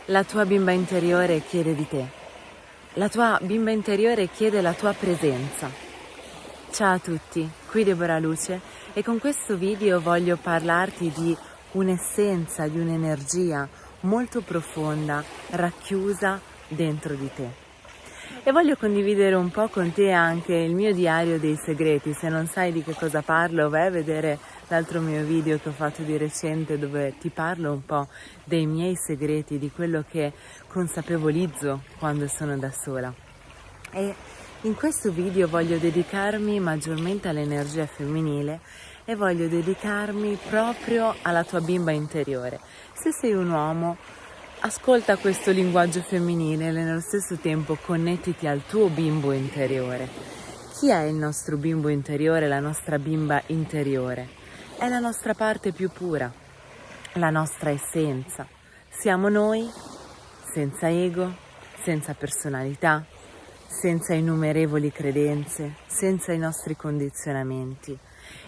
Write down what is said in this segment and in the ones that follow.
La tua bimba interiore chiede di te. La tua bimba interiore chiede la tua presenza. Ciao a tutti, qui Deborah Luce e con questo video voglio parlarti di un'essenza, di un'energia molto profonda racchiusa dentro di te. E voglio condividere un po' con te anche il mio diario dei segreti. Se non sai di che cosa parlo, vai a vedere l'altro mio video che ho fatto di recente dove ti parlo un po' dei miei segreti, di quello che consapevolizzo quando sono da sola. E in questo video voglio dedicarmi maggiormente all'energia femminile e voglio dedicarmi proprio alla tua bimba interiore. Se sei un uomo, ascolta questo linguaggio femminile e nello stesso tempo connettiti al tuo bimbo interiore. Chi è il nostro bimbo interiore, la nostra bimba interiore? È la nostra parte più pura, la nostra essenza. Siamo noi, senza ego, senza personalità, senza innumerevoli credenze, senza i nostri condizionamenti.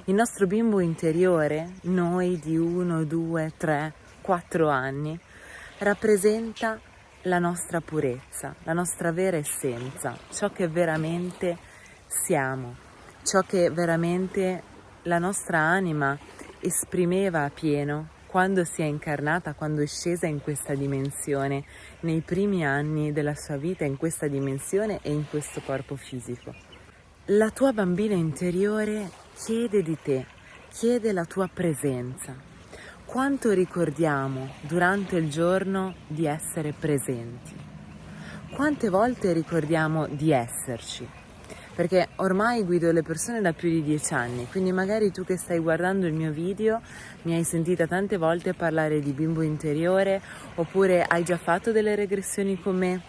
Il nostro bimbo interiore, noi di 1, 2, 3, 4 anni, rappresenta la nostra purezza, la nostra vera essenza, ciò che veramente siamo, ciò che veramente la nostra anima esprimeva a pieno quando si è incarnata, quando è scesa in questa dimensione, nei primi anni della sua vita in questa dimensione e in questo corpo fisico. La tua bambina interiore chiede di te, chiede la tua presenza. Quanto ricordiamo durante il giorno di essere presenti? Quante volte ricordiamo di esserci? Perché ormai guido le persone da più di 10 anni, quindi magari tu che stai guardando il mio video mi hai sentita tante volte parlare di bimbo interiore, oppure hai già fatto delle regressioni con me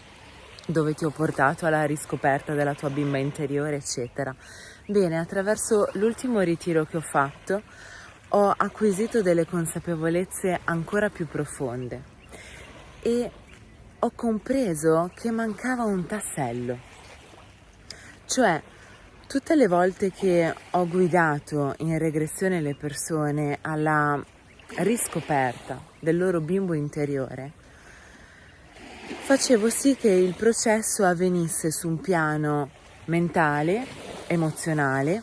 dove ti ho portato alla riscoperta della tua bimba interiore, eccetera. Bene, attraverso l'ultimo ritiro che ho fatto ho acquisito delle consapevolezze ancora più profonde e ho compreso che mancava un tassello. Cioè, tutte le volte che ho guidato in regressione le persone alla riscoperta del loro bimbo interiore, facevo sì che il processo avvenisse su un piano mentale, emozionale,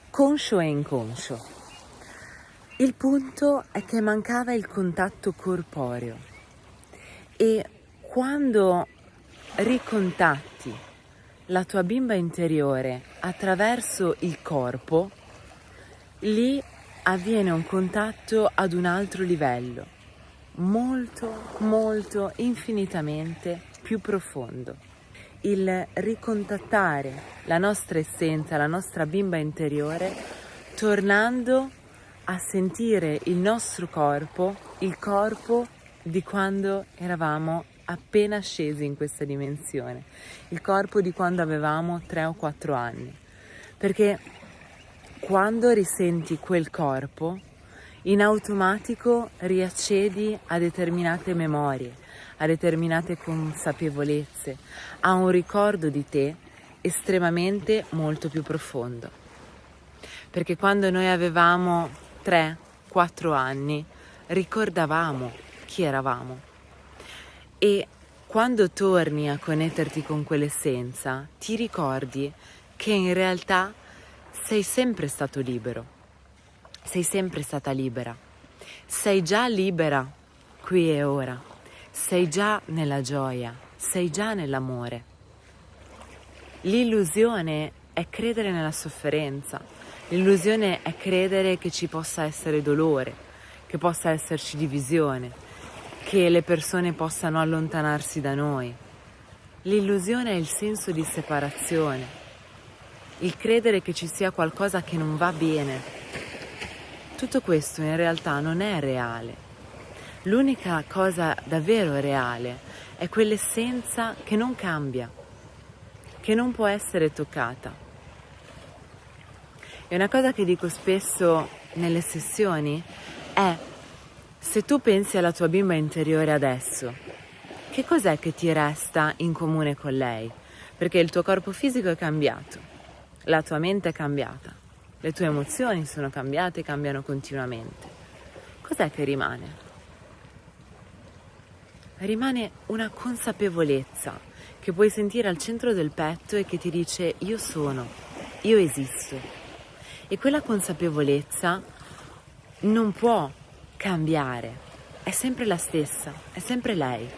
conscio e inconscio. Il punto è che mancava il contatto corporeo e quando ricontatti la tua bimba interiore attraverso il corpo, lì avviene un contatto ad un altro livello, molto, infinitamente più profondo. Il ricontattare la nostra essenza, la nostra bimba interiore, tornando a sentire il nostro corpo, il corpo di quando eravamo appena scesi in questa dimensione, il corpo di quando avevamo 3 o 4 anni. Perché quando risenti quel corpo, in automatico riaccedi a determinate memorie, a determinate consapevolezze, a un ricordo di te estremamente molto più profondo. Perché quando noi avevamo 3-4 anni ricordavamo chi eravamo e quando torni a connetterti con quell'essenza ti ricordi che in realtà sei sempre stato libero, sei sempre stata libera, sei già libera qui e ora, sei già nella gioia, sei già nell'amore. L'illusione è credere nella sofferenza, l'illusione è credere che ci possa essere dolore, che possa esserci divisione, che le persone possano allontanarsi da noi. L'illusione è il senso di separazione, il credere che ci sia qualcosa che non va bene. Tutto questo in realtà non è reale. L'unica cosa davvero reale è quell'essenza che non cambia, che non può essere toccata. E una cosa che dico spesso nelle sessioni è: se tu pensi alla tua bimba interiore adesso, che cos'è che ti resta in comune con lei? Perché il tuo corpo fisico è cambiato, la tua mente è cambiata, le tue emozioni sono cambiate e cambiano continuamente. Cos'è che rimane? rimane una consapevolezza che puoi sentire al centro del petto e che ti dice io sono, io esisto. E quella consapevolezza non può cambiare, è sempre la stessa, è sempre lei.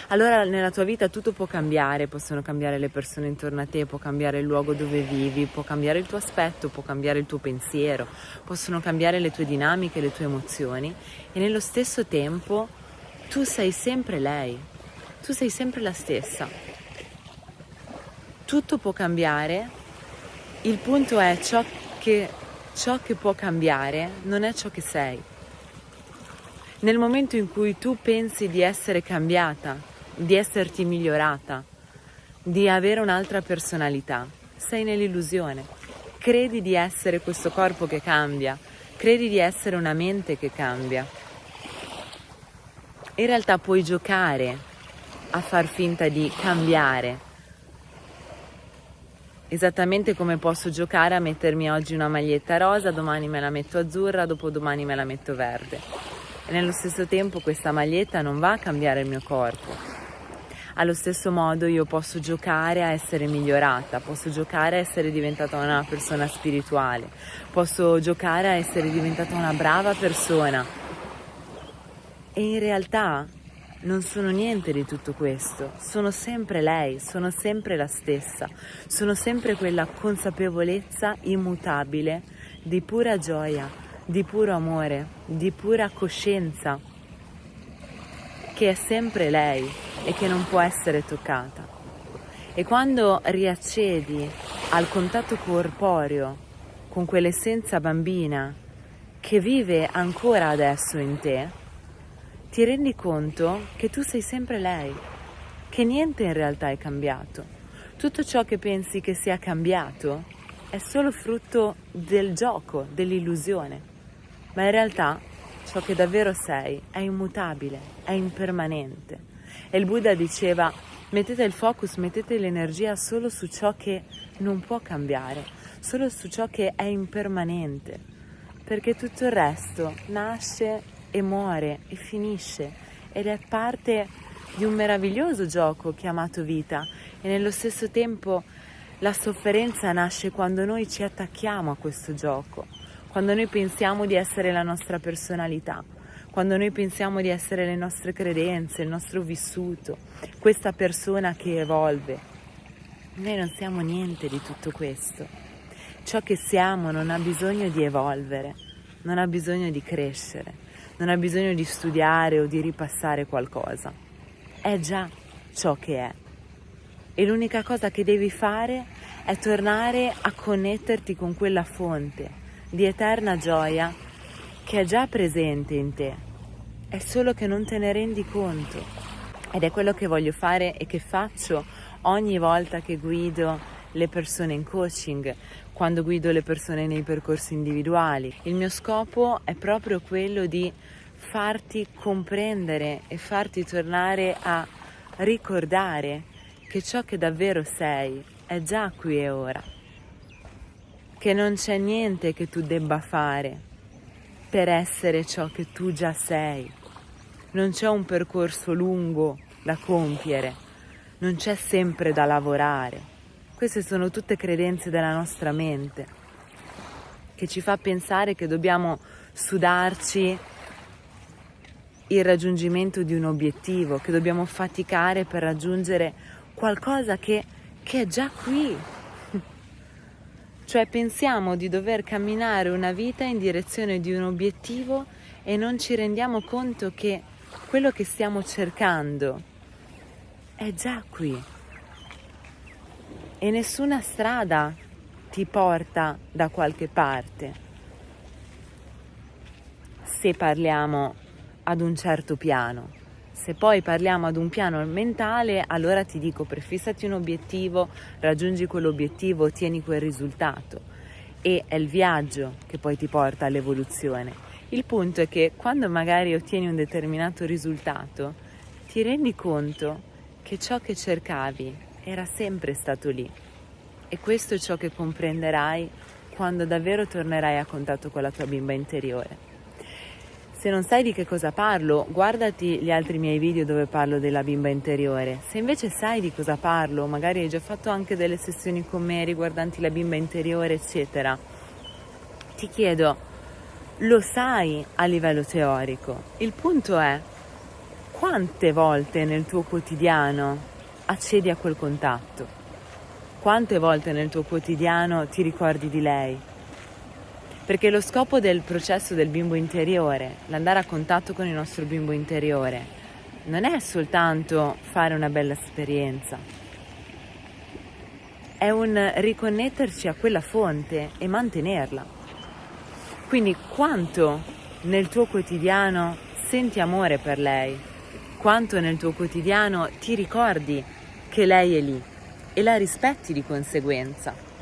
Allora nella tua vita tutto può cambiare, possono cambiare le persone intorno a te, può cambiare il luogo dove vivi, può cambiare il tuo aspetto, può cambiare il tuo pensiero, possono cambiare le tue dinamiche, le tue emozioni e nello stesso tempo tu sei sempre lei, tu sei sempre la stessa. Tutto può cambiare, il punto è ciò che può cambiare non è ciò che sei. Nel momento in cui tu pensi di essere cambiata, di esserti migliorata, di avere un'altra personalità, sei nell'illusione. Credi di essere questo corpo che cambia, credi di essere una mente che cambia. In realtà puoi giocare a far finta di cambiare, esattamente come posso giocare a mettermi oggi una maglietta rosa, domani me la metto azzurra, dopodomani me la metto verde. E nello stesso tempo questa maglietta non va a cambiare il mio corpo. Allo stesso modo io posso giocare a essere migliorata, posso giocare a essere diventata una persona spirituale, posso giocare a essere diventata una brava persona. E in realtà non sono niente di tutto questo, sono sempre lei, sono sempre la stessa, sono sempre quella consapevolezza immutabile di pura gioia, di puro amore, di pura coscienza, che è sempre lei e che non può essere toccata. E quando riaccedi al contatto corporeo con quell'essenza bambina che vive ancora adesso in te, ti rendi conto che tu sei sempre lei, che niente in realtà è cambiato. Tutto ciò che pensi che sia cambiato è solo frutto del gioco, dell'illusione, ma in realtà ciò che davvero sei è immutabile, è impermanente. E il Buddha diceva: mettete il focus, mettete l'energia solo su ciò che non può cambiare, solo su ciò che è impermanente, perché tutto il resto nasce e muore e finisce ed è parte di un meraviglioso gioco chiamato vita. E nello stesso tempo la sofferenza nasce quando noi ci attacchiamo a questo gioco, quando noi pensiamo di essere la nostra personalità, quando noi pensiamo di essere le nostre credenze, il nostro vissuto, questa persona che evolve. Noi non siamo niente di tutto questo. Ciò che siamo non ha bisogno di evolvere, non ha bisogno di crescere, non ha bisogno di studiare o di ripassare qualcosa. È già ciò che è. E l'unica cosa che devi fare è tornare a connetterti con quella fonte di eterna gioia che è già presente in te, è solo che non te ne rendi conto. Ed è quello che voglio fare e che faccio ogni volta che guido le persone in coaching, quando guido le persone nei percorsi individuali. Il mio scopo è proprio quello di farti comprendere e farti tornare a ricordare che ciò che davvero sei è già qui e ora, che non c'è niente che tu debba fare per essere ciò che tu già sei. Non c'è un percorso lungo da compiere, non c'è sempre da lavorare. Queste sono tutte credenze della nostra mente, che ci fa pensare che dobbiamo sudarci il raggiungimento di un obiettivo, che dobbiamo faticare per raggiungere qualcosa che è già qui. Cioè pensiamo di dover camminare una vita in direzione di un obiettivo e non ci rendiamo conto che quello che stiamo cercando è già qui. E nessuna strada ti porta da qualche parte, se parliamo ad un certo piano. Se poi parliamo ad un piano mentale, allora ti dico: prefissati un obiettivo, raggiungi quell'obiettivo, ottieni quel risultato. E è il viaggio che poi ti porta all'evoluzione. Il punto è che quando magari ottieni un determinato risultato, ti rendi conto che ciò che cercavi era sempre stato lì. E questo è ciò che comprenderai quando davvero tornerai a contatto con la tua bimba interiore. Se non sai di che cosa parlo, guardati gli altri miei video dove parlo della bimba interiore. Se invece sai di cosa parlo, magari hai già fatto anche delle sessioni con me riguardanti la bimba interiore, eccetera, ti chiedo, lo sai a livello teorico? Il punto è, quante volte nel tuo quotidiano accedi a quel contatto? Quante volte nel tuo quotidiano ti ricordi di lei? Perché lo scopo del processo del bimbo interiore, l'andare a contatto con il nostro bimbo interiore, non è soltanto fare una bella esperienza, è un riconnetterci a quella fonte e mantenerla. Quindi quanto nel tuo quotidiano senti amore per lei, quanto nel tuo quotidiano ti ricordi che lei è lì e la rispetti di conseguenza.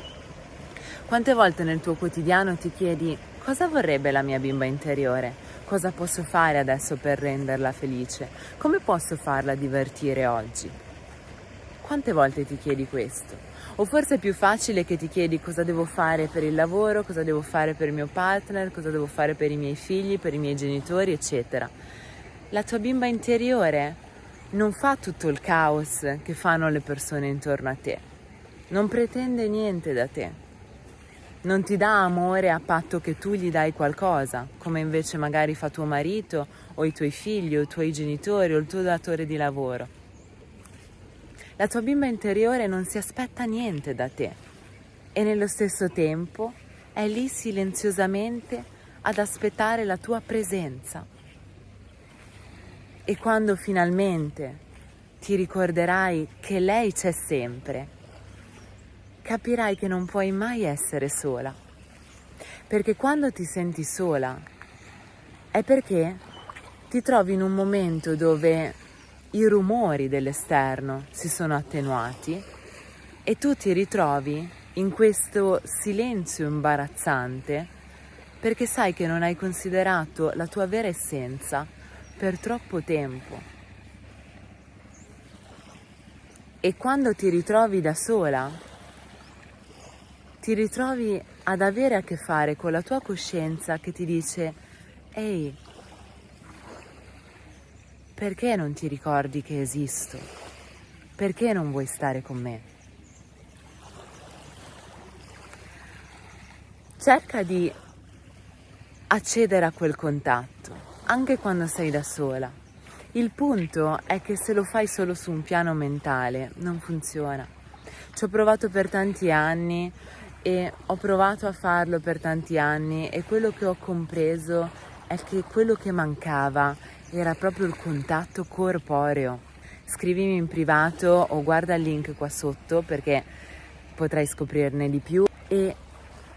Quante volte nel tuo quotidiano ti chiedi cosa vorrebbe la mia bimba interiore? Cosa posso fare adesso per renderla felice? Come posso farla divertire oggi? Quante volte ti chiedi questo? O forse è più facile che ti chiedi cosa devo fare per il lavoro, cosa devo fare per il mio partner, cosa devo fare per i miei figli, per i miei genitori, eccetera. La tua bimba interiore non fa tutto il caos che fanno le persone intorno a te. Non pretende niente da te. Non ti dà amore a patto che tu gli dai qualcosa, come invece magari fa tuo marito o i tuoi figli o i tuoi genitori o il tuo datore di lavoro. La tua bimba interiore non si aspetta niente da te e nello stesso tempo è lì silenziosamente ad aspettare la tua presenza. E quando finalmente ti ricorderai che lei c'è sempre, capirai che non puoi mai essere sola, perché quando ti senti sola è perché ti trovi in un momento dove i rumori dell'esterno si sono attenuati e tu ti ritrovi in questo silenzio imbarazzante perché sai che non hai considerato la tua vera essenza per troppo tempo. E quando ti ritrovi da sola, ti ritrovi ad avere a che fare con la tua coscienza che ti dice: ehi, perché non ti ricordi che esisto? Perché non vuoi stare con me? Cerca di accedere a quel contatto, anche quando sei da sola. Il punto è che se lo fai solo su un piano mentale, non funziona. Ci ho provato per tanti anni e ho provato a farlo per tanti anni e quello che ho compreso è che quello che mancava era proprio il contatto corporeo. Scrivimi in privato o guarda il link qua sotto perché potrai scoprirne di più. E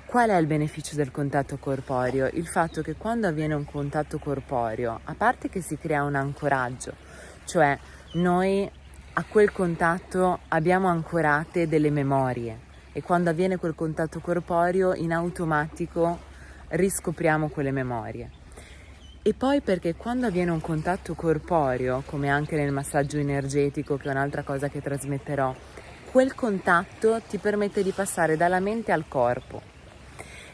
qual è il beneficio del contatto corporeo? Il fatto che quando avviene un contatto corporeo, a parte che si crea un ancoraggio, cioè noi a quel contatto abbiamo ancorate delle memorie e quando avviene quel contatto corporeo in automatico riscopriamo quelle memorie. E poi perché quando avviene un contatto corporeo, come anche nel massaggio energetico, che è un'altra cosa che trasmetterò, quel contatto ti permette di passare dalla mente al corpo.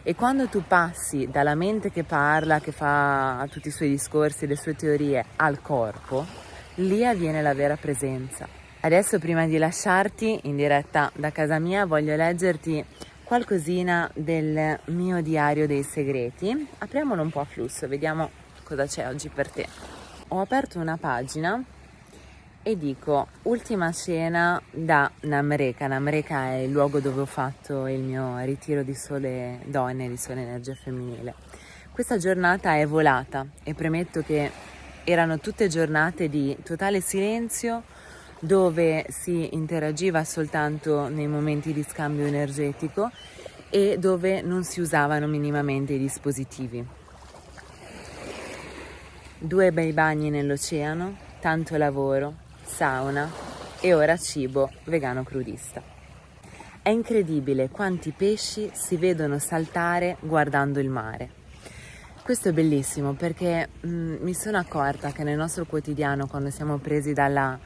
E quando tu passi dalla mente che parla, che fa tutti i suoi discorsi, le sue teorie, al corpo, lì avviene la vera presenza. Adesso, prima di lasciarti in diretta da casa mia, voglio leggerti qualcosina del mio diario dei segreti. Apriamolo un po' a flusso, vediamo cosa c'è oggi per te. Ho aperto una pagina e dico: ultima cena da Namreka. Namreka è il luogo dove ho fatto il mio ritiro di sole donne, di sole energia femminile. Questa giornata è volata e premetto che erano tutte giornate di totale silenzio, dove si interagiva soltanto nei momenti di scambio energetico e dove non si usavano minimamente i dispositivi. 2 bei bagni nell'oceano, tanto lavoro, sauna e ora cibo vegano crudista. È incredibile quanti pesci si vedono saltare guardando il mare. Questo è bellissimo perché mi sono accorta che nel nostro quotidiano, quando siamo presi dalla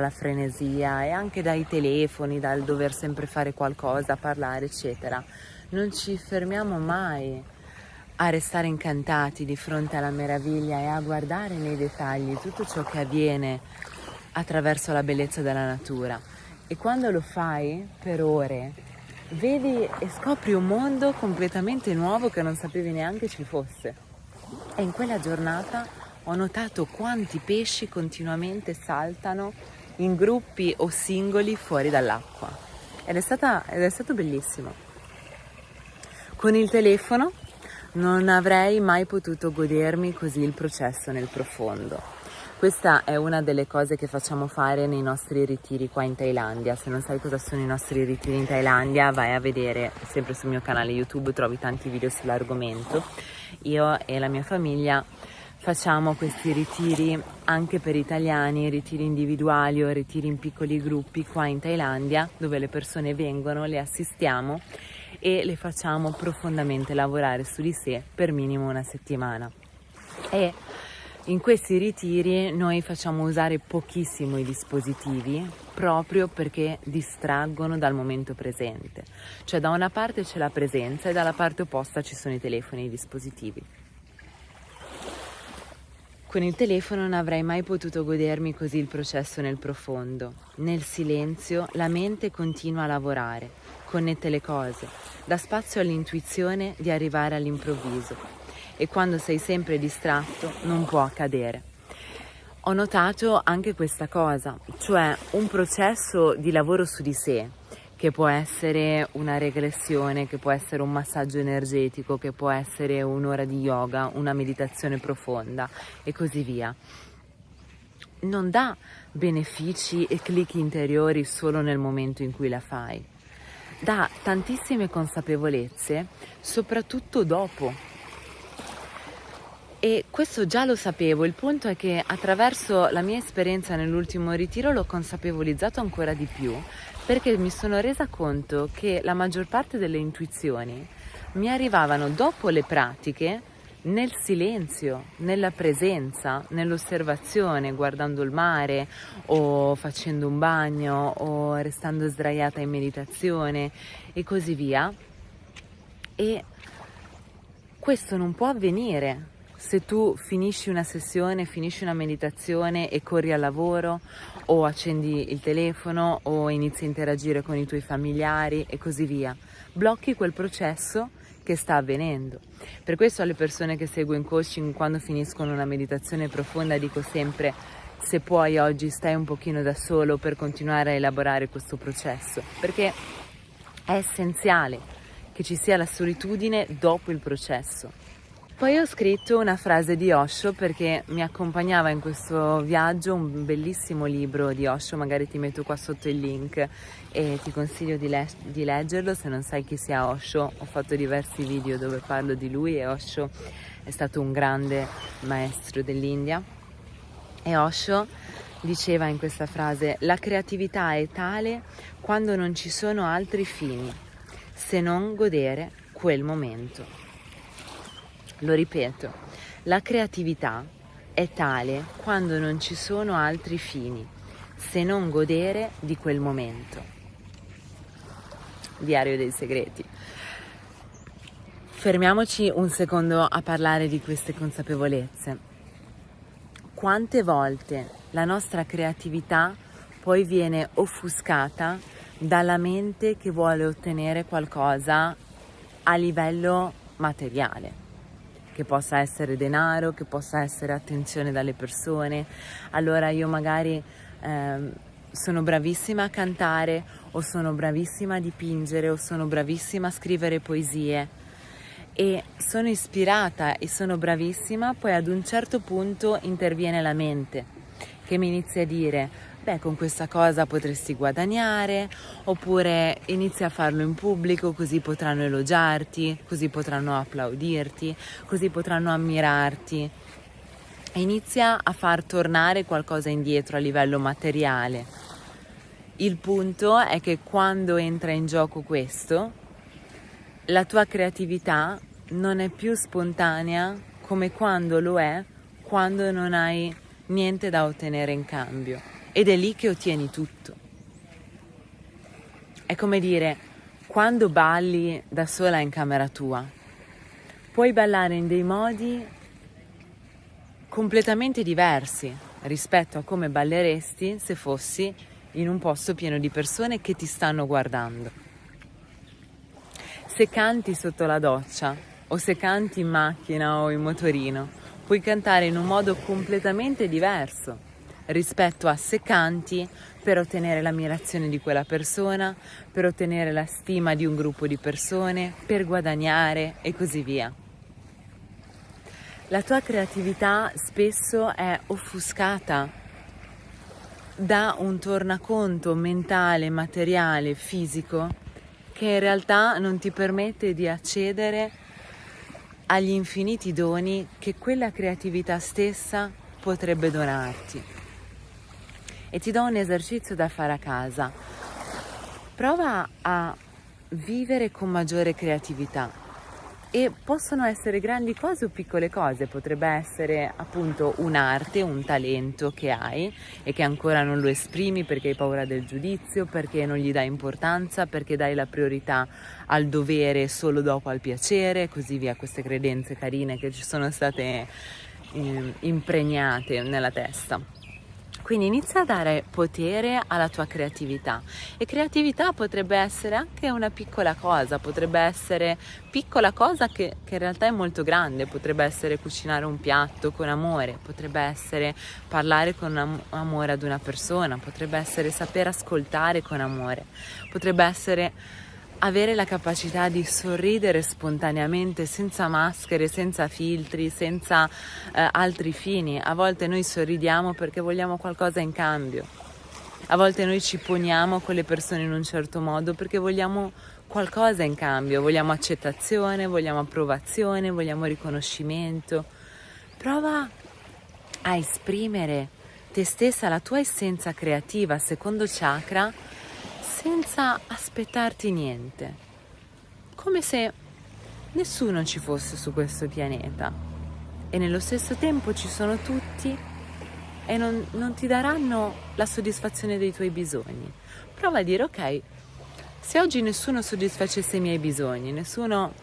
frenesia e anche dai telefoni, dal dover sempre fare qualcosa, parlare, eccetera, non ci fermiamo mai a restare incantati di fronte alla meraviglia e a guardare nei dettagli tutto ciò che avviene attraverso la bellezza della natura. E quando lo fai per ore, vedi e scopri un mondo completamente nuovo che non sapevi neanche ci fosse. E in quella giornata ho notato quanti pesci continuamente saltano in gruppi o singoli fuori dall'acqua. Ed è stato bellissimo. Con il telefono non avrei mai potuto godermi così il processo nel profondo. Questa è una delle cose che facciamo fare nei nostri ritiri qua in Thailandia. Se non sai cosa sono i nostri ritiri in Thailandia, vai a vedere sempre sul mio canale YouTube, trovi tanti video sull'argomento. Io e la mia famiglia facciamo questi ritiri anche per italiani, ritiri individuali o ritiri in piccoli gruppi qua in Thailandia, dove le persone vengono, le assistiamo e le facciamo profondamente lavorare su di sé per minimo una settimana. E in questi ritiri noi facciamo usare pochissimo i dispositivi proprio perché distraggono dal momento presente. Cioè da una parte c'è la presenza e dalla parte opposta ci sono i telefoni e i dispositivi. Con il telefono non avrei mai potuto godermi così il processo nel profondo. Nel silenzio la mente continua a lavorare, connette le cose, dà spazio all'intuizione di arrivare all'improvviso. E quando sei sempre distratto non può accadere. Ho notato anche questa cosa, cioè un processo di lavoro su di sé, che può essere una regressione, che può essere un massaggio energetico, che può essere un'ora di yoga, una meditazione profonda e così via. Non dà benefici e click interiori solo nel momento in cui la fai. Dà tantissime consapevolezze, soprattutto dopo. E questo già lo sapevo, il punto è che attraverso la mia esperienza nell'ultimo ritiro l'ho consapevolizzato ancora di più, perché mi sono resa conto che la maggior parte delle intuizioni mi arrivavano dopo le pratiche, nel silenzio, nella presenza, nell'osservazione, guardando il mare o facendo un bagno o restando sdraiata in meditazione e così via. E questo non può avvenire se tu finisci una sessione, finisci una meditazione e corri al lavoro o accendi il telefono o inizi a interagire con i tuoi familiari e così via. Blocchi quel processo che sta avvenendo. Per questo alle persone che seguo in coaching, quando finiscono una meditazione profonda, dico sempre: se puoi oggi stai un pochino da solo per continuare a elaborare questo processo, perché è essenziale che ci sia la solitudine dopo il processo. Poi ho scritto una frase di Osho perché mi accompagnava in questo viaggio un bellissimo libro di Osho, magari ti metto qua sotto il link e ti consiglio di leggerlo se non sai chi sia Osho. Ho fatto diversi video dove parlo di lui e Osho è stato un grande maestro dell'India. E Osho diceva in questa frase: la creatività è tale quando non ci sono altri fini se non godere quel momento. Lo ripeto, la creatività è tale quando non ci sono altri fini, se non godere di quel momento. Diario dei segreti. Fermiamoci un secondo a parlare di queste consapevolezze. Quante volte la nostra creatività poi viene offuscata dalla mente che vuole ottenere qualcosa a livello materiale? Che possa essere denaro, che possa essere attenzione dalle persone. Allora io magari sono bravissima a cantare o sono bravissima a dipingere o sono bravissima a scrivere poesie e sono ispirata e sono bravissima, poi ad un certo punto interviene la mente che mi inizia a dire: beh, con questa cosa potresti guadagnare, oppure inizia a farlo in pubblico, così potranno elogiarti, così potranno applaudirti, così potranno ammirarti. E inizia a far tornare qualcosa indietro a livello materiale. Il punto è che quando entra in gioco questo, la tua creatività non è più spontanea come quando lo è quando non hai niente da ottenere in cambio. Ed è lì che ottieni tutto. È come dire, quando balli da sola in camera tua, puoi ballare in dei modi completamente diversi rispetto a come balleresti se fossi in un posto pieno di persone che ti stanno guardando. Se canti sotto la doccia o se canti in macchina o in motorino, puoi cantare in un modo completamente diverso rispetto a se canti per ottenere l'ammirazione di quella persona, per ottenere la stima di un gruppo di persone, per guadagnare e così via. La tua creatività spesso è offuscata da un tornaconto mentale, materiale, fisico, che in realtà non ti permette di accedere agli infiniti doni che quella creatività stessa potrebbe donarti. E ti do un esercizio da fare a casa. Prova a vivere con maggiore creatività. E possono essere grandi cose o piccole cose, potrebbe essere appunto un'arte, un talento che hai e che ancora non lo esprimi perché hai paura del giudizio, perché non gli dai importanza, perché dai la priorità al dovere solo dopo al piacere e così via, queste credenze carine che ci sono state impregnate nella testa. Quindi inizia a dare potere alla tua creatività, e creatività potrebbe essere anche una piccola cosa, potrebbe essere piccola cosa che in realtà è molto grande, potrebbe essere cucinare un piatto con amore, potrebbe essere parlare con amore ad una persona, potrebbe essere saper ascoltare con amore, potrebbe essere avere la capacità di sorridere spontaneamente, senza maschere, senza filtri, senza altri fini. A volte noi sorridiamo perché vogliamo qualcosa in cambio. A volte noi ci poniamo con le persone in un certo modo perché vogliamo qualcosa in cambio, vogliamo accettazione, vogliamo approvazione, vogliamo riconoscimento. Prova a esprimere te stessa, la tua essenza creativa, secondo chakra, senza aspettarti niente, come se nessuno ci fosse su questo pianeta e nello stesso tempo ci sono tutti e non ti daranno la soddisfazione dei tuoi bisogni. Prova a dire: ok, se oggi nessuno soddisfacesse i miei bisogni, nessuno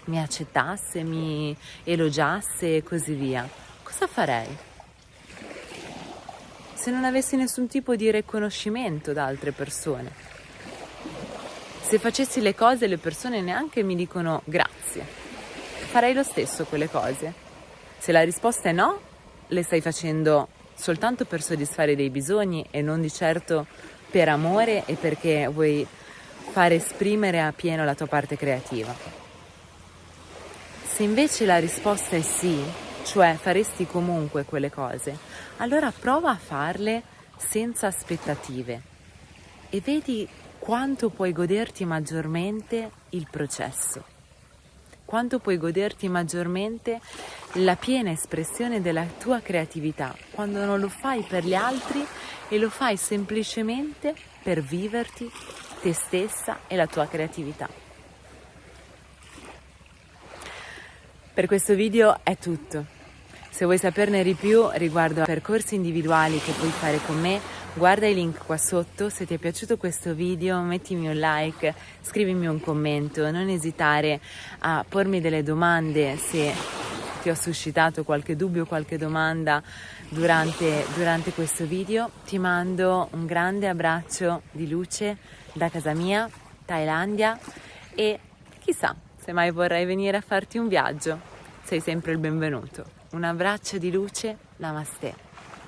mi accettasse, mi elogiasse e così via, cosa farei? Se non avessi nessun tipo di riconoscimento da altre persone, se facessi le cose e le persone neanche mi dicono grazie, farei lo stesso quelle cose? Se la risposta è no, le stai facendo soltanto per soddisfare dei bisogni e non di certo per amore e perché vuoi far esprimere a pieno la tua parte creativa. Se invece la risposta è sì, cioè faresti comunque quelle cose, allora prova a farle senza aspettative e vedi quanto puoi goderti maggiormente il processo, quanto puoi goderti maggiormente la piena espressione della tua creatività quando non lo fai per gli altri e lo fai semplicemente per viverti te stessa e la tua creatività. Per questo video è tutto. Se vuoi saperne di più riguardo a percorsi individuali che puoi fare con me, guarda i link qua sotto. Se ti è piaciuto questo video mettimi un like, scrivimi un commento, non esitare a pormi delle domande se ti ho suscitato qualche dubbio, qualche domanda durante questo video. Ti mando un grande abbraccio di luce da casa mia, Thailandia, e chissà, se mai vorrai venire a farti un viaggio, sei sempre il benvenuto. Un abbraccio di luce, namaste.